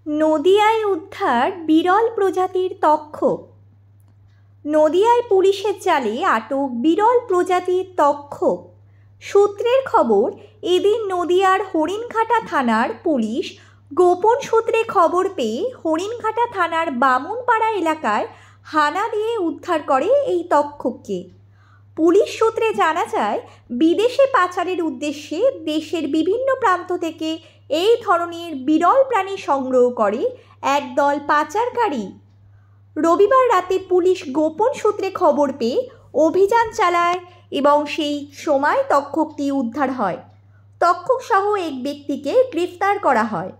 নদিয়ায় উদ্ধার বিরল প্রজাতির তক্ষক। নদিয়ায় পুলিশের জালে আটক বিরল প্রজাতির তক্ষক। সূত্রের খবর, এদিন নদিয়ার হরিণঘাটা থানার পুলিশ গোপন সূত্রে খবর পেয়ে হরিণঘাটা থানার বামুনপাড়া এলাকায় হানা দিয়ে উদ্ধার করে এই তক্ষককে। পুলিশ সূত্রে জানা যায়, বিদেশে পাচারের উদ্দেশ্যে দেশের বিভিন্ন প্রান্ত থেকে এই ধরনের বিরল প্রাণী সংগ্রহ করে একদল পাচারকারী। রবিবার রাতে পুলিশ গোপন সূত্রে খবর পেয়ে অভিযান চালায় এবং সেই সময় তক্ষকটি উদ্ধার হয়। তক্ষক সহ এক ব্যক্তিকে গ্রেফতার করা হয়।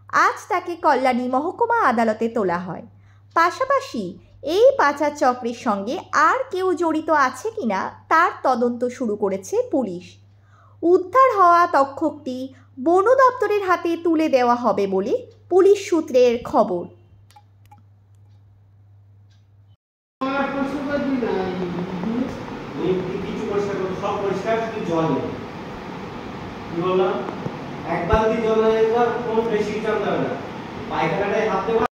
আজ তাকে কল্যাণী মহকুমা আদালতে তোলা হয়। পাশাপাশি এই পাচার চক্রের সঙ্গে আর কেউ জড়িত আছে কিনা তার তদন্ত শুরু করেছে পুলিশ। উদ্ধার হওয়া তক্ষকটি বন দপ্তরের হাতে তুলে দেওয়া হবে বলে পুলিশ সূত্রের খবর। এক বালতি জল